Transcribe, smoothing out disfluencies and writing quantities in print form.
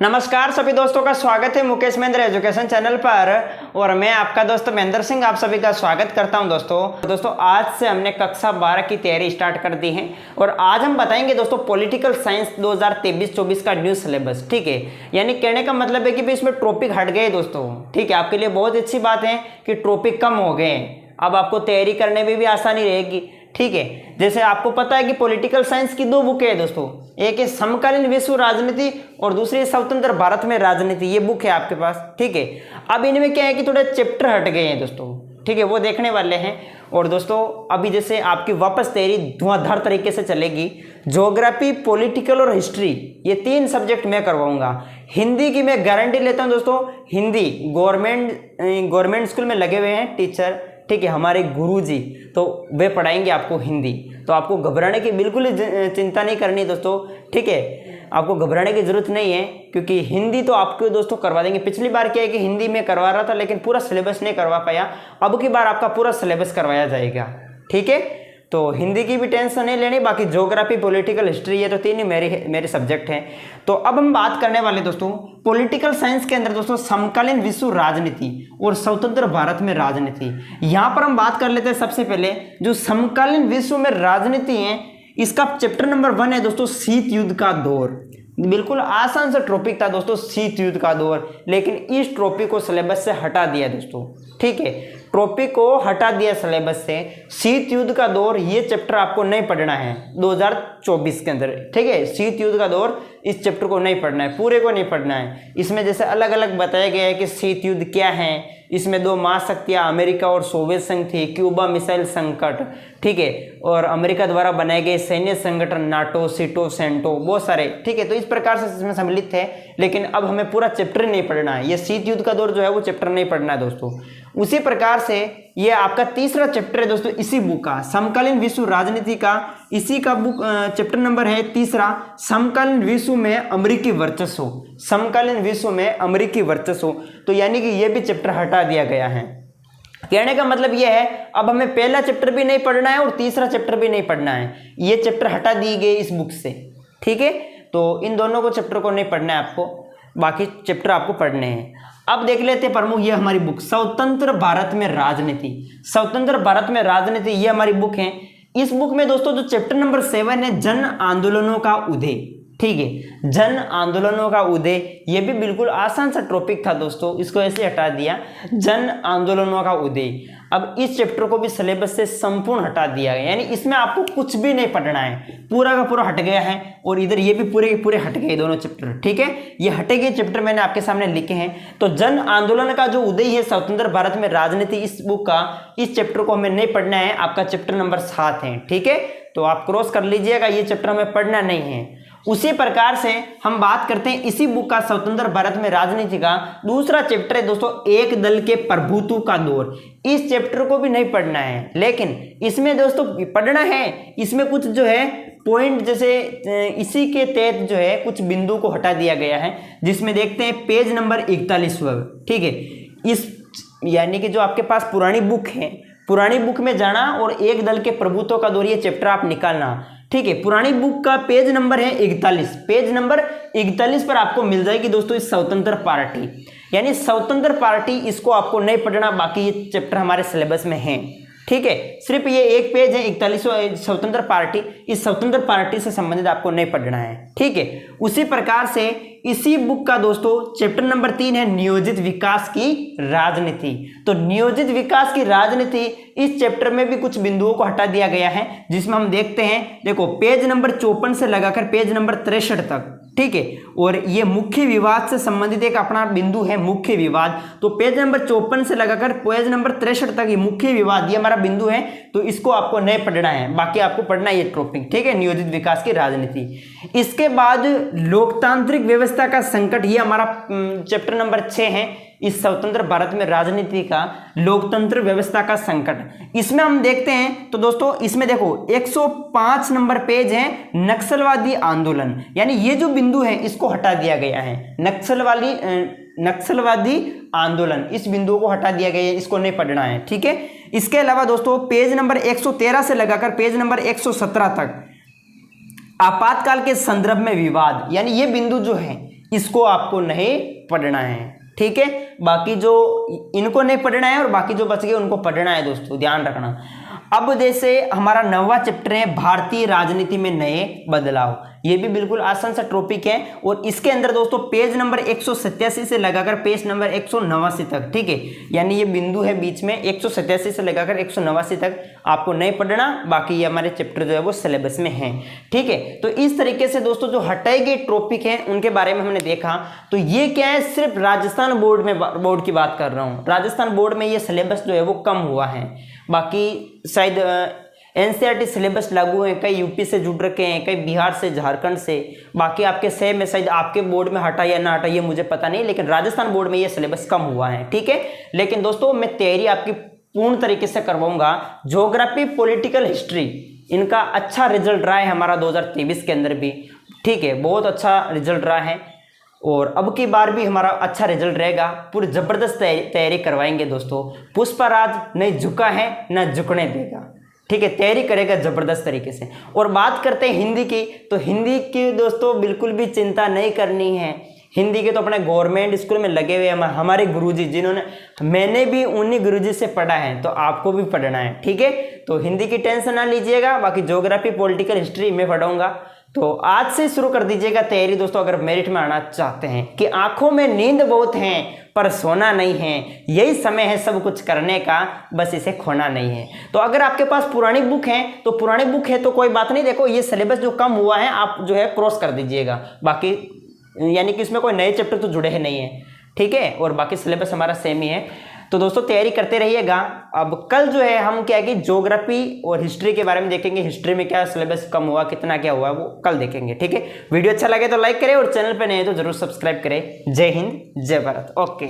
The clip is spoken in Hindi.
नमस्कार सभी दोस्तों का स्वागत है मुकेश महेंद्र एजुकेशन चैनल पर और मैं आपका दोस्त महेंद्र सिंह आप सभी का स्वागत करता हूं। दोस्तों आज से हमने कक्षा 12 की तैयारी स्टार्ट कर दी है और आज हम बताएंगे दोस्तों पॉलिटिकल साइंस 2023-24 का न्यू सिलेबस। ठीक है, यानी कहने का मतलब है कि इसमें टॉपिक हट गए दोस्तों। ठीक है, आपके लिए बहुत अच्छी बात है कि टॉपिक कम हो गए, अब आपको तैयारी करने में भी आसानी रहेगी। ठीक है, जैसे आपको पता है कि पॉलिटिकल साइंस की दो बुकें हैं दोस्तों, एक है समकालीन विश्व राजनीति और दूसरी स्वतंत्र भारत में राजनीति। ये बुक है आपके पास। ठीक है, अब इनमें क्या है कि थोड़े चैप्टर हट गए हैं दोस्तों। ठीक है, वो देखने वाले हैं। और दोस्तों अभी जैसे आपकी वापस तैयारी धुआंधार तरीके से चलेगी। ज्योग्राफी, पॉलिटिकल और हिस्ट्री, ये 3 सब्जेक्ट मैं करवाऊंगा। हिंदी की मैं गारंटी लेता हूं दोस्तों, हिंदी गवर्नमेंट स्कूल में लगे हुए हैं टीचर, ठीक है, हमारे गुरुजी, तो वे पढ़ाएंगे आपको हिंदी। तो आपको घबराने की बिल्कुल चिंता नहीं करनी दोस्तों। ठीक है, आपको घबराने की जरूरत नहीं है क्योंकि हिंदी तो आपको दोस्तों करवा देंगे। पिछली बार क्या है कि हिंदी में करवा रहा था लेकिन पूरा सिलेबस नहीं करवा पाया, अब की बार आपका पूरा सिलेबस करवाया जाएगा। ठीक है, तो हिंदी की भी टेंशन नहीं लेनी। बाकी ज्योग्राफी, पॉलिटिकल, हिस्ट्री, ये तो 3 ही मेरे सब्जेक्ट हैं। तो अब हम बात करने वाले दोस्तों पॉलिटिकल साइंस के अंदर दोस्तों समकालीन विश्व राजनीति और स्वतंत्र भारत में राजनीति। यहां पर हम बात कर लेते हैं सबसे पहले जो समकालीन विश्व में राजनीति है, इसका चैप्टर नंबर 1 है दोस्तों शीत युद्ध का दौर। बिल्कुल आसान सा टॉपिक था दोस्तों शीत युद्ध का दौर, लेकिन इस टॉपिक को सिलेबस से हटा दिया दोस्तों। ठीक है, टॉपिक को हटा दिया सिलेबस से। शीत युद्ध का दौर ये चैप्टर आपको नहीं पढ़ना है 2024 के अंदर। ठीक है, शीत युद्ध का दौर इस चैप्टर को नहीं पढ़ना है, पूरे को नहीं पढ़ना है। इसमें जैसे अलग अलग बताया गया है कि शीत युद्ध क्या है। इसमें 2 महाशक्तियां अमेरिका और सोवियत संघ थी, क्यूबा मिसाइल संकट, ठीक है, और अमेरिका द्वारा बनाए गए सैन्य संगठन नाटो, सीटो, सेंटो, बहुत सारे। ठीक है, तो इस प्रकार से इसमें सम्मिलित है, लेकिन अब हमें पूरा चैप्टर नहीं पढ़ना है। ये शीत युद्ध का दौर जो है वो चैप्टर नहीं पढ़ना है दोस्तों। उसी प्रकार से ये आपका तीसरा चैप्टर है दोस्तों इसी बुक का, समकालीन विश्व राजनीति का। इसी का बुक चैप्टर नंबर है तीसरा, समकालीन विश्व में अमेरिकी वर्चस्व। समकालीन विश्व में अमेरिकी वर्चस्व, तो यानी कि ये भी चैप्टर हटा दिया गया है। कहने का मतलब ये है अब हमें पहला चैप्टर भी नहीं पढ़ना है और तीसरा चैप्टर भी नहीं पढ़ना है, ये चैप्टर हटा दिए गए इस बुक से। ठीक है, तो इन दोनों को चैप्टर को नहीं पढ़ना है आपको, बाकी चैप्टर आपको पढ़ने हैं। अब देख लेते हैं प्रमुख, ये हमारी बुक स्वतंत्र भारत में राजनीति। स्वतंत्र भारत में राजनीति ये हमारी बुक है। इस बुक में दोस्तों जो चैप्टर नंबर 7 है जन आंदोलनों का उदय। ठीक है, जन आंदोलनों का उदय, ये भी बिल्कुल आसान सा टॉपिक था दोस्तों, इसको ऐसे हटा दिया, जन आंदोलनों का उदय। अब इस चैप्टर को भी सिलेबस से संपूर्ण हटा दिया गया, यानी इसमें आपको कुछ भी नहीं पढ़ना है, पूरा का पूरा हट गया है। और इधर ये भी पूरे के पूरे हट गए दोनों चैप्टर। ठीक है, ये हटे गए चैप्टर मैंने आपके सामने लिखे हैं। तो जन आंदोलन का जो उदय है स्वतंत्र भारत में राजनीति, इस बुक का इस चैप्टर को हमें नहीं पढ़ना है, आपका चैप्टर नंबर 7 है। ठीक है, तो आप क्रॉस कर लीजिएगा, ये चैप्टर हमें पढ़ना नहीं है। उसी प्रकार से हम बात करते हैं इसी बुक का स्वतंत्र भारत में राजनीति का दूसरा चैप्टर है दोस्तों एक दल के प्रभुत्व का दौर। इस चैप्टर को भी नहीं पढ़ना है, लेकिन इसमें दोस्तों पढ़ना है। इसमें कुछ जो है पॉइंट, जैसे इसी के तहत जो है कुछ बिंदु को हटा दिया गया है, जिसमें देखते हैं पेज नंबर 41। ठीक है, इस यानी कि जो आपके पास पुरानी बुक है, पुरानी बुक में जाना और एक दल के प्रभुत्व का दौर, ये चैप्टर आप निकालना। ठीक है, पुरानी बुक का पेज नंबर है 41, पेज नंबर 41 पर आपको मिल जाएगी दोस्तों इस स्वतंत्र पार्टी, यानी स्वतंत्र पार्टी, इसको आपको नहीं पढ़ना, बाकी ये चैप्टर हमारे सिलेबस में है। ठीक है, सिर्फ ये एक पेज है 41वां स्वतंत्र पार्टी, इस स्वतंत्र पार्टी से संबंधित आपको नहीं पढ़ना है। ठीक है, उसी प्रकार से इसी बुक का दोस्तों चैप्टर नंबर 3 है नियोजित विकास की राजनीति। तो नियोजित विकास की राजनीति, इस चैप्टर में भी कुछ बिंदुओं को हटा दिया गया है, जिसमें हम देखते हैं, देखो पेज नंबर 54 से लगाकर पेज नंबर 63 तक। ठीक है, और ये मुख्य विवाद से संबंधित एक अपना बिंदु है, मुख्य विवाद। तो पेज नंबर 54 से लगाकर पेज नंबर 63 तक ये मुख्य विवाद, ये हमारा बिंदु है, तो इसको आपको नहीं पढ़ना है, बाकी आपको पढ़ना है ये टॉपिक। ठीक है, नियोजित विकास की राजनीति। इसके बाद लोकतांत्रिक व्यवस्था का संकट, ये हमारा चैप्टर नंबर 6 है इस स्वतंत्र भारत में राजनीति का, लोकतंत्र व्यवस्था का संकट। इसमें हम देखते हैं तो दोस्तों इसमें देखो 105 नंबर पेज है नक्सलवादी आंदोलन, यानी ये जो बिंदु है इसको हटा दिया गया है, नक्सलवादी आंदोलन, इस बिंदु को हटा दिया गया है, इसको नहीं पढ़ना है। ठीक है, इसके अलावा दोस्तों पेज नंबर 113 से लगाकर पेज नंबर 117 तक आपातकाल के संदर्भ में विवाद, यानी ये बिंदु जो है इसको आपको नहीं पढ़ना है, ठीक है। बाकी जो इनको नहीं पढ़ना है और बाकी जो बच गए उनको पढ़ना है दोस्तों, ध्यान रखना। अब जैसे हमारा 9वां चैप्टर है भारतीय राजनीति में नए बदलाव, ये भी बिल्कुल आसान सा टॉपिक है और इसके अंदर दोस्तों पेज नंबर 187 से लगाकर पेज नंबर 189 तक, ठीक है, यानी ये बिंदु है बीच में, 187 से लगाकर 189 तक आपको नहीं पढ़ना, बाकी ये हमारे चैप्टर जो है वो सिलेबस में है, ठीक है। तो इस तरीके से दोस्तों जो हटाए गए टॉपिक है उनके बारे में हमने देखा। तो ये क्या है, सिर्फ राजस्थान बोर्ड की बात कर रहा हूँ, राजस्थान बोर्ड में ये सिलेबस जो है वो कम हुआ है, बाकी शायद एनसीईआरटी सिलेबस लागू है, कई यूपी से जुड़ रखे हैं, कई बिहार से, झारखंड से, बाकी आपके सेम में शायद आपके बोर्ड में हटा या ना हटा ये मुझे पता नहीं, लेकिन राजस्थान बोर्ड में ये सिलेबस कम हुआ है, ठीक है। लेकिन दोस्तों मैं तैयारी आपकी पूर्ण तरीके से करवाऊंगा। ज्योग्राफी, पॉलिटिकल हिस्ट्री, इनका अच्छा रिजल्ट रहा है हमारा 2023 के अंदर भी, ठीक है, बहुत अच्छा रिजल्ट रहा है और अब की बार भी हमारा अच्छा रिजल्ट रहेगा। पूरी जबरदस्त तैयारी करवाएंगे दोस्तों। पुष्पराज नहीं झुका है ना झुकने देगा, ठीक है, तैयारी करेगा जबरदस्त तरीके से। और बात करते हैं हिंदी की, तो हिंदी की दोस्तों बिल्कुल भी चिंता नहीं करनी है। हिंदी के तो अपने गवर्नमेंट स्कूल में लगे हुए हैं हमारे गुरुजी, जिन्होंने, मैंने भी उन्हीं गुरुजी से पढ़ा है, तो आपको भी पढ़ना है, ठीक है। तो हिंदी की टेंशन ना लीजिएगा, बाकी ज्योग्राफी, पॉलिटिकल हिस्ट्री मैं पढ़ाऊंगा। तो आज से शुरू कर दीजिएगा तैयारी दोस्तों, अगर मेरिट में आना चाहते हैं। कि आंखों में नींद बहुत है पर सोना नहीं है, यही समय है सब कुछ करने का, बस इसे खोना नहीं है। तो अगर आपके पास पुरानी बुक है तो पुरानी बुक है तो कोई बात नहीं, देखो ये सिलेबस जो कम हुआ है आप जो है क्रॉस कर दीजिएगा, बाकी यानी कि इसमें कोई नए चैप्टर तो जुड़े हैं नहीं है, ठीक है, और बाकी सिलेबस हमारा सेम ही है। तो दोस्तों तैयारी करते रहिएगा। अब कल जो है हम क्या है कि ज्योग्राफी और हिस्ट्री के बारे में देखेंगे, हिस्ट्री में क्या सिलेबस कम हुआ, कितना क्या हुआ, वो कल देखेंगे, ठीक है। वीडियो अच्छा लगे तो लाइक करें और चैनल पे नए तो जरूर सब्सक्राइब करें। जय हिंद, जय भारत, ओके।